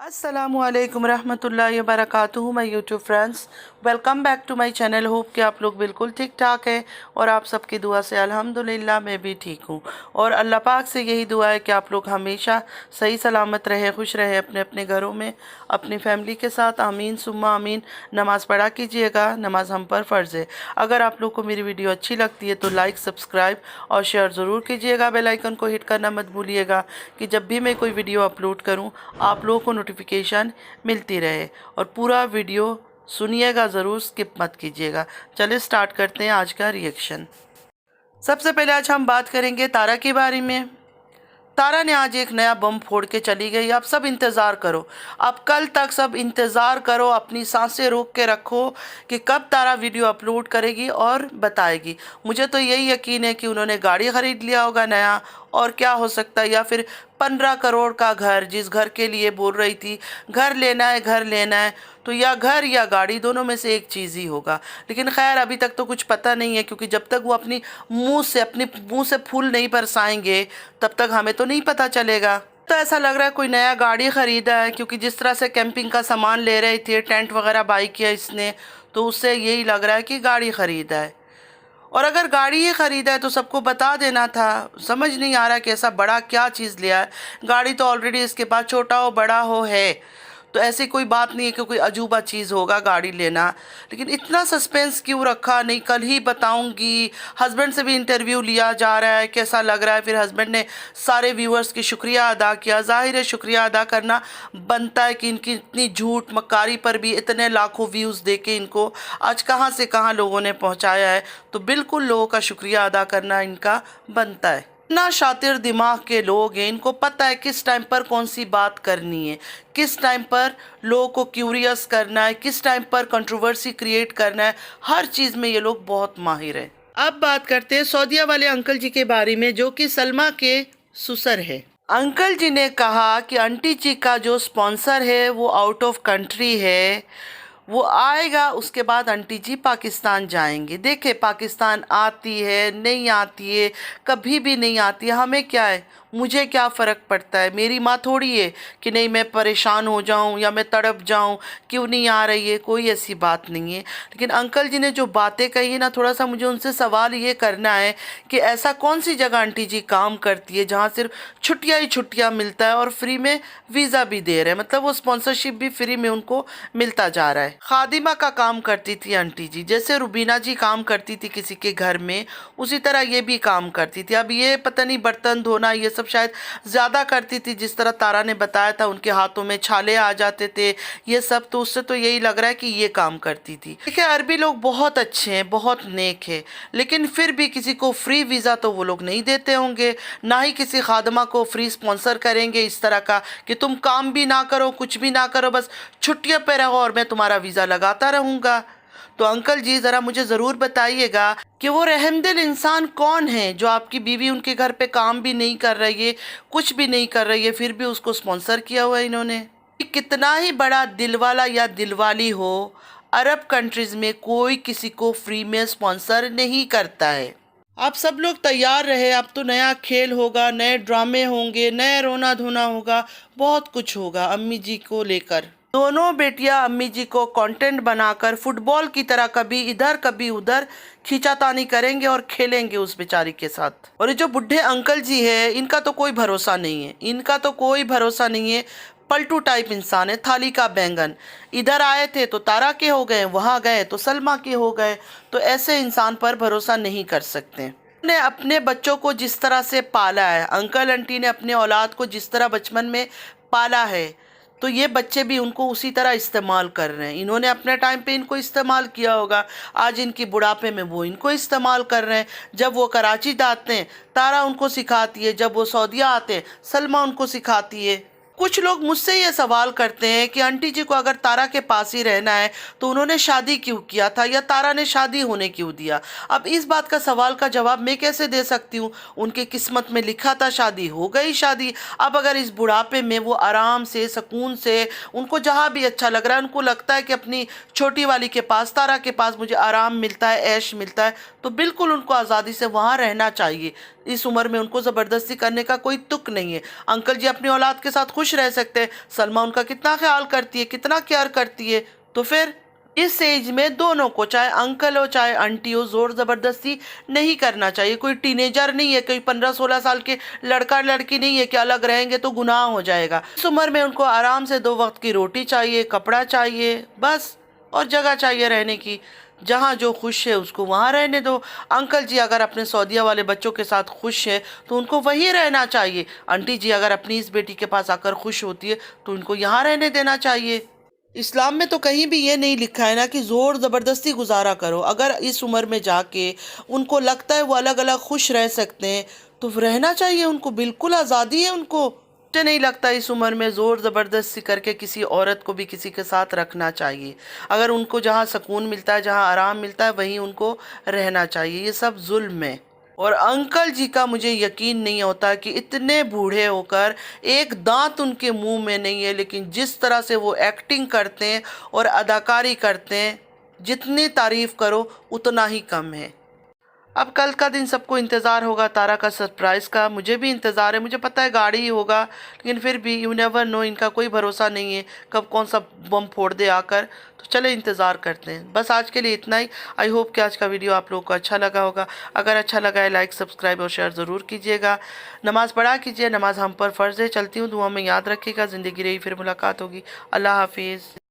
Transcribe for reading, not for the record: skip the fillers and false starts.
अस्सलामुअलैकुम रहमतुल्लाहि व बरकातुहू। My YouTube friends, welcome back to my channel. Hope कि आप लोग बिल्कुल ठीक ठाक हैं और आप सबकी दुआ से अल्हम्दुलिल्लाह मैं भी ठीक हूँ। और अल्लाह पाक से यही दुआ है कि आप लोग हमेशा सही सलामत रहे, खुश रहे अपने अपने घरों में अपनी फैमिली के साथ। आमीन सुम्मा आमीन। नमाज़ पढ़ा कीजिएगा, नमाज हम पर फ़र्ज़ है। अगर आप लोग को मेरी वीडियो अच्छी लगती है तो लाइक, सब्सक्राइब और शेयर ज़रूर कीजिएगा। बेल आइकन को हिट करना मत भूलिएगा कि जब भी मैं कोई वीडियो अपलोड करूँ आप लोगों को नोटिफिकेशन मिलती रहे। और पूरा वीडियो सुनिएगा ज़रूर, स्किप मत कीजिएगा। चलिए स्टार्ट करते हैं आज का रिएक्शन। सबसे पहले आज हम बात करेंगे तारा के बारे में। तारा ने आज एक नया बम फोड़ के चली गई। आप सब इंतज़ार करो, आप कल तक सब इंतज़ार करो, अपनी सांसें रोक के रखो कि कब तारा वीडियो अपलोड करेगी और बताएगी। मुझे तो यही यकीन है कि उन्होंने गाड़ी ख़रीद लिया होगा नया, और क्या हो सकता है, या फिर 15 करोड़ का घर, जिस घर के लिए बोल रही थी घर लेना है घर लेना है, तो या घर या गाड़ी दोनों में से एक चीज़ ही होगा। लेकिन खैर अभी तक तो कुछ पता नहीं है, क्योंकि जब तक वो अपने मुंह से फूल नहीं बरसाएंगे तब तक हमें तो नहीं पता चलेगा। तो ऐसा लग रहा है कोई नया गाड़ी ख़रीदा है, क्योंकि जिस तरह से कैंपिंग का सामान ले रहे थे, टेंट वगैरह बाई किया इसने, तो उससे यही लग रहा है कि गाड़ी ख़रीदा है। और अगर गाड़ी ही ख़रीदा है तो सबको बता देना था। समझ नहीं आ रहा कि ऐसा बड़ा क्या चीज़ लिया है। गाड़ी तो ऑलरेडी इसके पास छोटा हो बड़ा हो है, तो ऐसी कोई बात नहीं है कि कोई अजूबा चीज़ होगा गाड़ी लेना। लेकिन इतना सस्पेंस क्यों रखा, नहीं कल ही बताऊंगी। हस्बैंड से भी इंटरव्यू लिया जा रहा है, कैसा लग रहा है। फिर हस्बैंड ने सारे व्यूअर्स की शुक्रिया अदा किया। जाहिर है शुक्रिया अदा करना बनता है कि इनकी इतनी झूठ मक्कारी पर भी इतने लाखों व्यूज़ दे के इनको आज कहाँ से कहाँ लोगों ने पहुँचाया है, तो बिल्कुल लोगों का शुक्रिया अदा करना इनका बनता है। इतना शातिर दिमाग के लोग हैं, इनको पता है किस टाइम पर कौन सी बात करनी है, किस टाइम पर लोगों को क्यूरियस करना है, किस टाइम पर कंट्रोवर्सी क्रिएट करना है। हर चीज़ में ये लोग बहुत माहिर हैं। अब बात करते हैं सऊदीया वाले अंकल जी के बारे में, जो कि सलमा के ससुर है। अंकल जी ने कहा कि आंटी जी का जो स्पॉन्सर है वो आउट ऑफ कंट्री है, वो आएगा, उसके बाद आंटी जी पाकिस्तान जाएंगे। देखे पाकिस्तान आती है नहीं आती है, कभी भी नहीं आती है, हमें क्या है, मुझे क्या फ़र्क पड़ता है। मेरी माँ थोड़ी है कि नहीं मैं परेशान हो जाऊँ या मैं तड़प जाऊँ क्यों नहीं आ रही है, कोई ऐसी बात नहीं है। लेकिन अंकल जी ने जो बातें कही है ना, थोड़ा सा मुझे उनसे सवाल ये करना है कि ऐसा कौन सी जगह आंटी जी काम करती है जहाँ सिर्फ छुट्टियाँ ही छुट्टियाँ मिलता है और फ्री में वीज़ा भी दे रहे हैं, मतलब वो स्पॉन्सरशिप भी फ्री में उनको मिलता जा रहा है। खादिमा का काम करती थी आंटी जी, जैसे रुबीना जी काम करती थी किसी के घर में, उसी तरह ये भी काम करती थी। अब ये पता नहीं बर्तन धोना ये सब शायद ज़्यादा करती थी, जिस तरह तारा ने बताया था उनके हाथों में छाले आ जाते थे ये सब, तो उससे तो यही लग रहा है कि ये काम करती थी। देखिए अरबी लोग बहुत अच्छे हैं, बहुत नेक है, लेकिन फिर भी किसी को फ्री वीज़ा तो वो लोग नहीं देते होंगे, ना ही किसी खादमा को फ्री स्पॉन्सर करेंगे इस तरह का कि तुम काम भी ना करो कुछ भी ना करो, बस छुट्टियों पे रहो और मैं तुम्हारा वीज़ा लगाता रहूँगा। तो अंकल जी ज़रा मुझे ज़रूर बताइएगा कि वो रहमदिल इंसान कौन है जो आपकी बीवी उनके घर पे काम भी नहीं कर रही है, कुछ भी नहीं कर रही है, फिर भी उसको स्पॉन्सर किया हुआ है इन्होंने। कितना ही बड़ा दिलवाला या दिलवाली हो, अरब कंट्रीज़ में कोई किसी को फ्री में स्पॉन्सर नहीं करता है। आप सब लोग तैयार रहे, अब तो नया खेल होगा, नए ड्रामे होंगे, नए रोना धोना होगा, बहुत कुछ होगा अम्मी जी को लेकर। दोनों बेटियां अम्मी जी को कंटेंट बनाकर फुटबॉल की तरह कभी इधर कभी उधर खींचातानी करेंगे और खेलेंगे उस बेचारी के साथ। और ये जो बुढ़े अंकल जी है इनका तो कोई भरोसा नहीं है, इनका तो कोई भरोसा नहीं है। पलटू टाइप इंसान है, थाली का बैंगन। इधर आए थे तो तारा के हो गए, वहाँ गए तो सलमा के हो गए, तो ऐसे इंसान पर भरोसा नहीं कर सकते। ने अपने बच्चों को जिस तरह से पाला है, अंकल आंटी ने अपने औलाद को जिस तरह बचपन में पाला है, तो ये बच्चे भी उनको उसी तरह इस्तेमाल कर रहे हैं। इन्होंने अपने टाइम पे इनको इस्तेमाल किया होगा, आज इनकी बुढ़ापे में वो इनको इस्तेमाल कर रहे हैं। जब वो कराची आते हैं तारा उनको सिखाती है, जब वो सऊदीया आते हैं सलमा उनको सिखाती है। कुछ लोग मुझसे ये सवाल करते हैं कि आंटी जी को अगर तारा के पास ही रहना है तो उन्होंने शादी क्यों किया था, या तारा ने शादी होने क्यों दिया। अब इस बात का सवाल का जवाब मैं कैसे दे सकती हूँ, उनके किस्मत में लिखा था शादी, हो गई शादी। अब अगर इस बुढ़ापे में वो आराम से सुकून से, उनको जहाँ भी अच्छा लग रहा है, उनको लगता है कि अपनी छोटी वाली के पास, तारा के पास मुझे आराम मिलता है, ऐश मिलता है, तो बिल्कुल उनको आज़ादी से वहाँ रहना चाहिए। इस उम्र में उनको ज़बरदस्ती करने का कोई तुक नहीं है। अंकल जी अपनी औलाद के साथ खुश खुश रह सकते हैं। सलमा उनका कितना ख्याल करती है, कितना केयर करती है। तो फिर इस एज में दोनों को, चाहे अंकल हो चाहे आंटी हो, जोर ज़बरदस्ती नहीं करना चाहिए। कोई टीनेजर नहीं है, कोई 15-16 साल के लड़का लड़की नहीं है कि अलग रहेंगे तो गुनाह हो जाएगा। इस उम्र में उनको आराम से 2 वक्त की रोटी चाहिए, कपड़ा चाहिए बस, और जगह चाहिए रहने की। जहाँ जो खुश है उसको वहाँ रहने दो। अंकल जी अगर अपने सऊदीया वाले बच्चों के साथ खुश है तो उनको वहीं रहना चाहिए। आंटी जी अगर अपनी इस बेटी के पास आकर खुश होती है तो उनको यहाँ रहने देना चाहिए। इस्लाम में तो कहीं भी ये नहीं लिखा है ना कि ज़ोर ज़बरदस्ती गुजारा करो। अगर इस उम्र में जाके उनको लगता है वो अलग अलग खुश रह सकते हैं तो रहना चाहिए उनको, बिल्कुल आज़ादी है उनको। मुझे नहीं लगता इस उम्र में ज़ोर ज़बरदस्ती करके किसी औरत को भी किसी के साथ रखना चाहिए। अगर उनको जहाँ सुकून मिलता है, जहाँ आराम मिलता है, वहीं उनको रहना चाहिए। ये सब जुल्म है। और अंकल जी का मुझे यकीन नहीं होता कि इतने बूढ़े होकर एक दांत उनके मुंह में नहीं है, लेकिन जिस तरह से वो एक्टिंग करते हैं और अदाकारी करते हैं, जितनी तारीफ करो उतना ही कम है। अब कल का दिन सबको इंतज़ार होगा तारा का सरप्राइज़ का। मुझे भी इंतज़ार है, मुझे पता है गाड़ी ही होगा, लेकिन फिर भी यू नेवर नो, इनका कोई भरोसा नहीं है कब कौन सा बम फोड़ दे आकर। तो चले इंतज़ार करते हैं। बस आज के लिए इतना ही। आई होप कि आज का वीडियो आप लोगों को अच्छा लगा होगा। अगर अच्छा लगा है लाइक सब्सक्राइब और शेयर ज़रूर कीजिएगा। नमाज़ पढ़ा कीजिए, नमाज़ हम पर फ़र्ज़ है। चलती हूँ, दुआ में याद रखिएगा। ज़िंदगी रही फिर मुलाकात होगी। अल्लाह हाफिज़।